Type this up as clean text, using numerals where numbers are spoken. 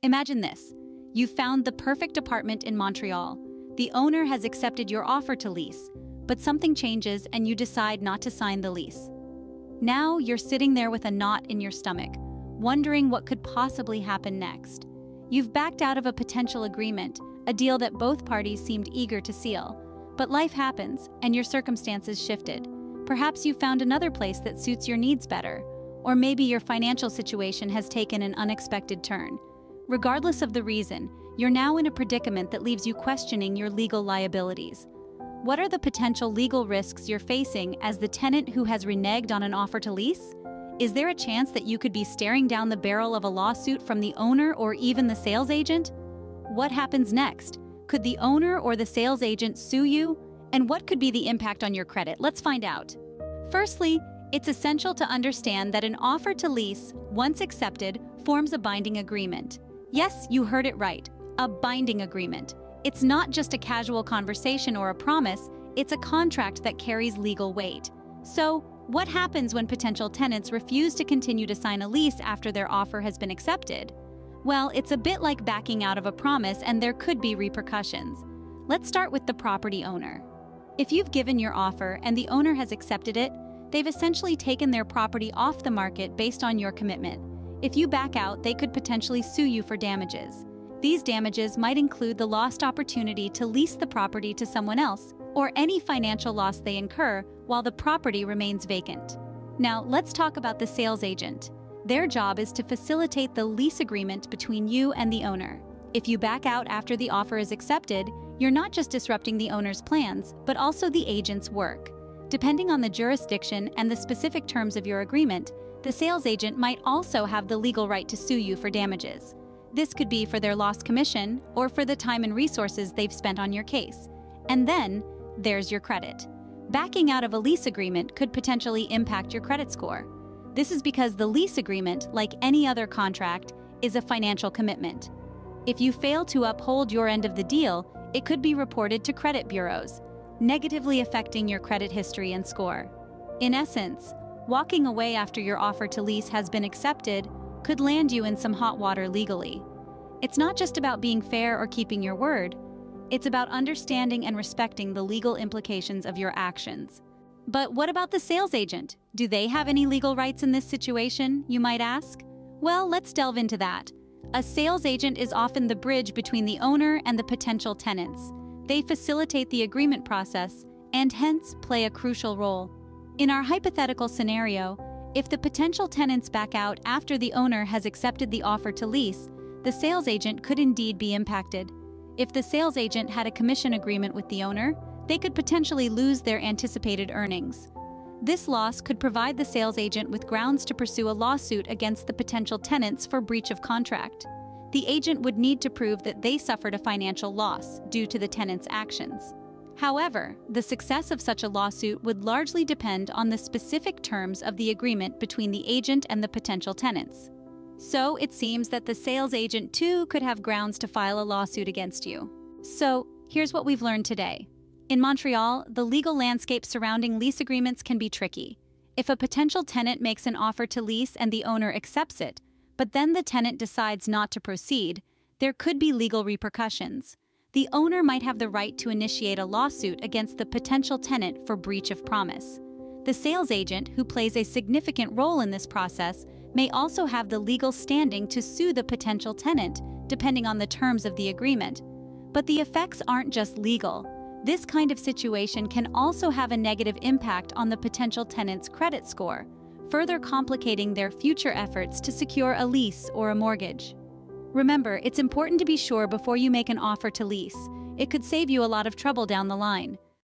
Imagine this. You've found the perfect apartment in Montreal. The owner has accepted your offer to lease, but something changes and you decide not to sign the lease. Now you're sitting there with a knot in your stomach, wondering what could possibly happen next. You've backed out of a potential agreement, a deal that both parties seemed eager to seal. But life happens, and your circumstances shifted. Perhaps you found another place that suits your needs better, or maybe your financial situation has taken an unexpected turn. Regardless of the reason, you're now in a predicament that leaves you questioning your legal liabilities. What are the potential legal risks you're facing as the tenant who has reneged on an offer to lease? Is there a chance that you could be staring down the barrel of a lawsuit from the owner or even the sales agent? What happens next? Could the owner or the sales agent sue you? And what could be the impact on your credit? Let's find out. Firstly, it's essential to understand that an offer to lease, once accepted, forms a binding agreement. Yes, you heard it right, a binding agreement. It's not just a casual conversation or a promise, it's a contract that carries legal weight. So, what happens when potential tenants refuse to continue to sign a lease after their offer has been accepted? Well, it's a bit like backing out of a promise, and there could be repercussions. Let's start with the property owner. If you've given your offer and the owner has accepted it, they've essentially taken their property off the market based on your commitment. If you back out, they could potentially sue you for damages. These damages might include the lost opportunity to lease the property to someone else, or any financial loss they incur while the property remains vacant. Now, let's talk about the sales agent. Their job is to facilitate the lease agreement between you and the owner. If you back out after the offer is accepted, you're not just disrupting the owner's plans, but also the agent's work. Depending on the jurisdiction and the specific terms of your agreement, the sales agent might also have the legal right to sue you for damages. This could be for their lost commission or for the time and resources they've spent on your case. And then, there's your credit. Backing out of a lease agreement could potentially impact your credit score. This is because the lease agreement, like any other contract, is a financial commitment. If you fail to uphold your end of the deal, it could be reported to credit bureaus, negatively affecting your credit history and score. In essence, walking away after your offer to lease has been accepted could land you in some hot water legally. It's not just about being fair or keeping your word. It's about understanding and respecting the legal implications of your actions. But what about the sales agent? Do they have any legal rights in this situation, you might ask? Well, let's delve into that. A sales agent is often the bridge between the owner and the potential tenants. They facilitate the agreement process and hence play a crucial role. In our hypothetical scenario, if the potential tenants back out after the owner has accepted the offer to lease, the sales agent could indeed be impacted. If the sales agent had a commission agreement with the owner, they could potentially lose their anticipated earnings. This loss could provide the sales agent with grounds to pursue a lawsuit against the potential tenants for breach of contract. The agent would need to prove that they suffered a financial loss due to the tenant's actions. However, the success of such a lawsuit would largely depend on the specific terms of the agreement between the agent and the potential tenants. So it seems that the sales agent too could have grounds to file a lawsuit against you. So here's what we've learned today. In Montreal, the legal landscape surrounding lease agreements can be tricky. If a potential tenant makes an offer to lease and the owner accepts it, but then the tenant decides not to proceed, there could be legal repercussions. The owner might have the right to initiate a lawsuit against the potential tenant for breach of promise. The sales agent, who plays a significant role in this process, may also have the legal standing to sue the potential tenant, depending on the terms of the agreement. But the effects aren't just legal. This kind of situation can also have a negative impact on the potential tenant's credit score, further complicating their future efforts to secure a lease or a mortgage. Remember, it's important to be sure before you make an offer to lease. It could save you a lot of trouble down the line.